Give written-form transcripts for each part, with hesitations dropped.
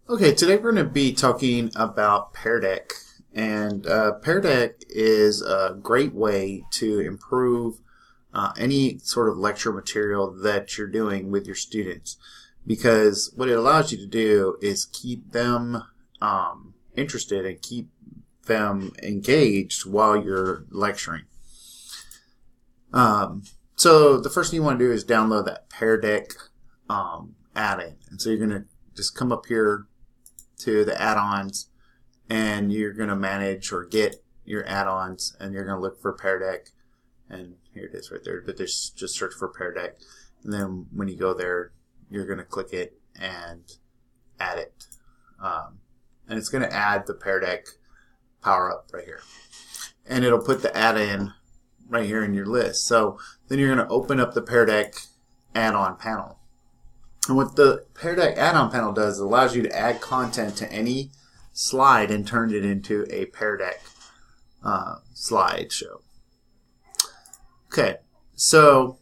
Okay, today we're going to be talking about Pear Deck. And Pear Deck is a great way to improve any sort of lecture material that you're doing with your students. Because what it allows you to do is keep them interested and keep them engaged while you're lecturing. So the first thing you want to do is download that Pear Deck add-in. And so you're going to just come up here to the add-ons, and you're going to manage or get your add-ons, and you're going to look for Pear Deck, and here it is right there, but just search for Pear Deck, and then when you go there, you're going to click it and add it, and it's going to add the Pear Deck power-up right here, and it'll put the add-in right here in your list. So then you're going to open up the Pear Deck add-on panel. And what the Pear Deck add-on panel does is allows you to add content to any slide and turn it into a Pear Deck slideshow. Okay, so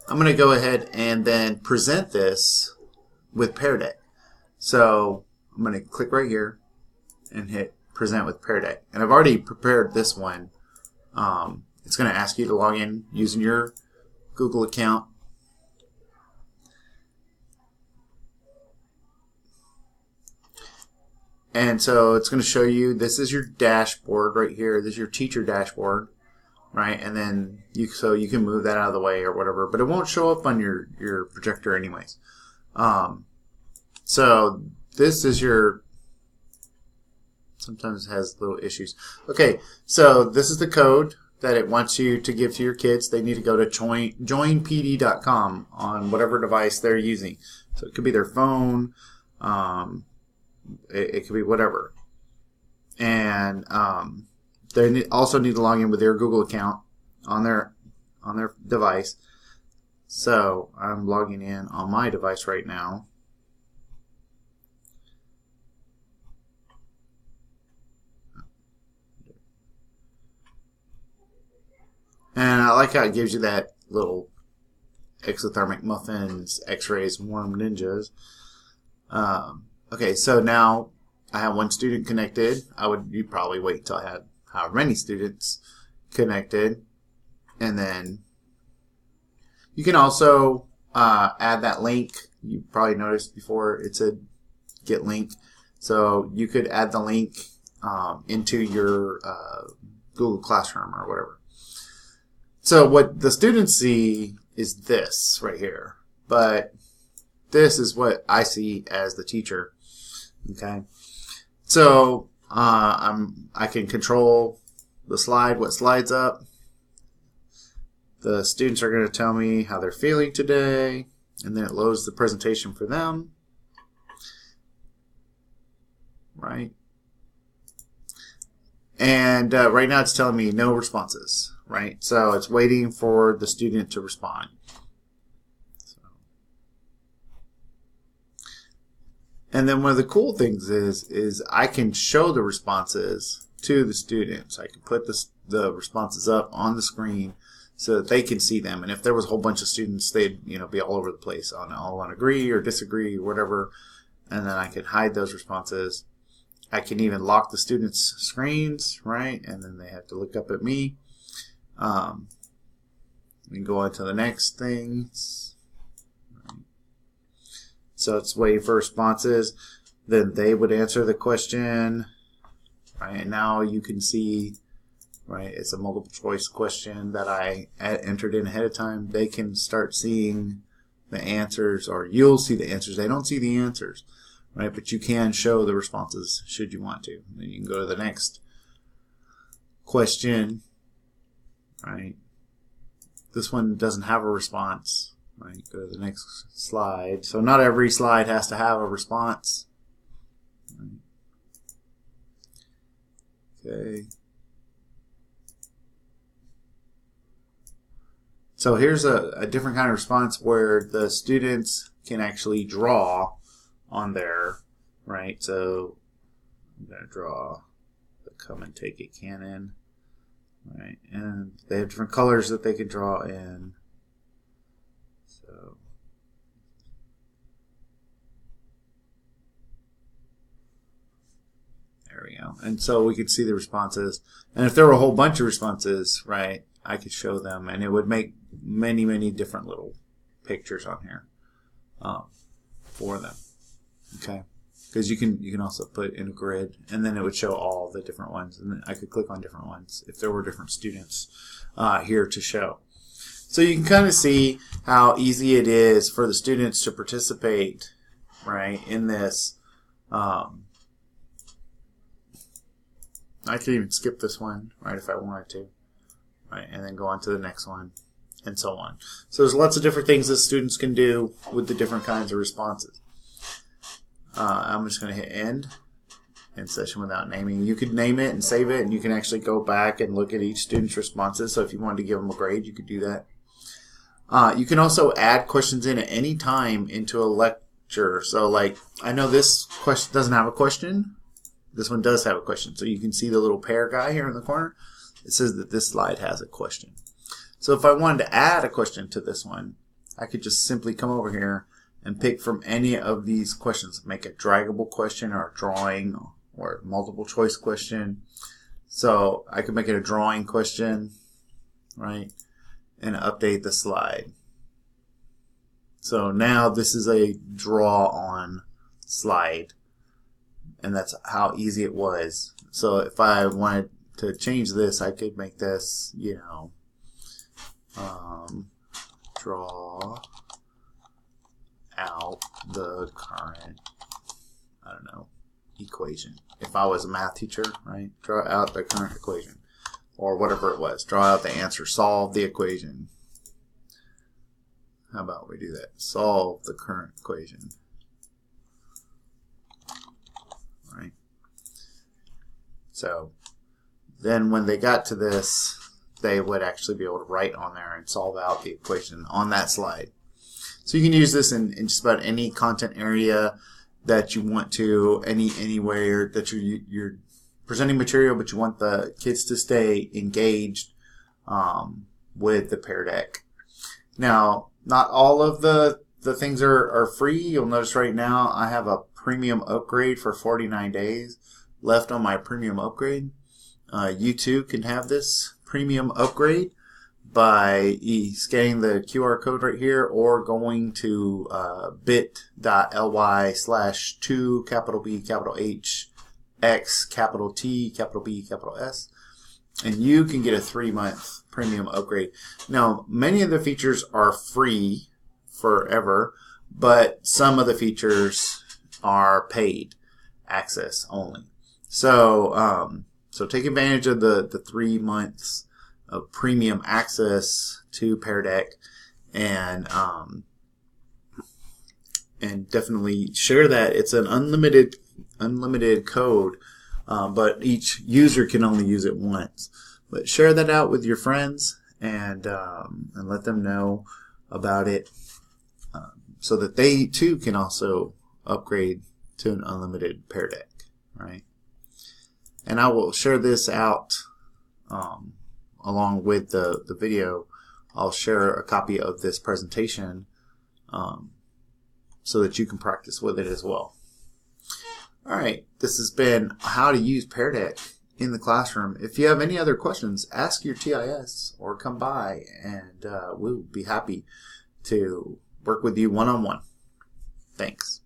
I'm going to go ahead and then present this with Pear Deck. So I'm going to click right here and hit present with Pear Deck. And I've already prepared this one. It's going to ask you to log in using your Google account. And so it's going to show you, this is your dashboard right here. This is your teacher dashboard, right? And then you can move that out of the way or whatever, but it won't show up on your projector anyways. So this is your, sometimes it has little issues. Okay, so this is the code that it wants you to give to your kids. They need to go to joinpd.com on whatever device they're using. So it could be their phone, it could be whatever. And they also need to log in with their Google account on their device. So I'm logging in on my device right now. And I like how it gives you that little exothermic muffins, x-rays, warm ninjas. Okay, so now I have one student connected. You'd probably wait until I had however many students connected. And then you can also add that link. You probably noticed before it said get link. So you could add the link into your Google Classroom or whatever. So what the students see is this right here. But this is what I see as the teacher. Okay, so I can control the slide, what slides up. The students are going to tell me how they're feeling today, and then it loads the presentation for them. Right, and right now it's telling me no responses. Right, so it's waiting for the student to respond. And then one of the cool things is I can show the responses to the students. I can put the responses up on the screen so that they can see them. And if there was a whole bunch of students, they'd be all over the place all on agree or disagree or whatever. And then I can hide those responses. I can even lock the students' screens, right? And then they have to look up at me. We can go on to the next things. So it's waiting for responses. Then they would answer the question, right? And now you can see, right? It's a multiple choice question that I entered in ahead of time. They can start seeing the answers, or you'll see the answers. They don't see the answers, right? But you can show the responses should you want to. Then you can go to the next question, right? This one doesn't have a response. Right, go to the next slide. So not every slide has to have a response. Okay. So here's a different kind of response where the students can actually draw on there, right? So I'm going to draw the come and take it cannon, right? And they have different colors that they can draw in. So and so we could see the responses. And if there were a whole bunch of responses, right, I could show them, and it would make many, many different little pictures on here for them. Okay, because you can also put in a grid, and then it would show all the different ones, and then I could click on different ones if there were different students here to show. So you can kind of see how easy it is for the students to participate, right, in this. I could even skip this one, right, if I wanted to, right, and then go on to the next one, and so on. So there's lots of different things that students can do with the different kinds of responses. I'm just going to hit end session without naming. You could name it and save it, and you can actually go back and look at each student's responses. So if you wanted to give them a grade, you could do that. You can also add questions in at any time into a lecture. So like, I know this question doesn't have a question. This one does have a question. So you can see the little Pear guy here in the corner. It says that this slide has a question. So if I wanted to add a question to this one, I could just simply come over here and pick from any of these questions. Make a draggable question or a drawing or a multiple choice question. So I could make it a drawing question, right? And update the slide. So now this is a draw on slide. And that's how easy it was. So if I wanted to change this, I could make this, you know, draw out the current, I don't know, equation. If I was a math teacher, right, draw out the current equation. Or whatever it was. Draw out the answer. Solve the equation. How about we do that? Solve the current equation. Right. So then when they got to this, they would actually be able to write on there and solve out the equation on that slide. So you can use this in just about any content area that you want to, anywhere that you're presenting material, but you want the kids to stay engaged with the Pear Deck. Now, not all of the things are free. You'll notice right now I have a premium upgrade for 49 days left on my premium upgrade. You too can have this premium upgrade by scanning the QR code right here or going to bit.ly/2 capital B capital H X capital T capital B capital S, and you can get a 3-month premium upgrade. Now, many of the features are free forever, but some of the features are paid access only. So so take advantage of the 3 months of premium access to Pear Deck, and definitely share that. It's an unlimited code, but each user can only use it once. But share that out with your friends and let them know about it, so that they too can also upgrade to an unlimited Pear Deck, right? And I will share this out along with the video. I'll share a copy of this presentation so that you can practice with it as well. Alright, this has been how to use Pear Deck in the classroom. If you have any other questions, ask your TIS or come by, and we'll be happy to work with you one-on-one. Thanks.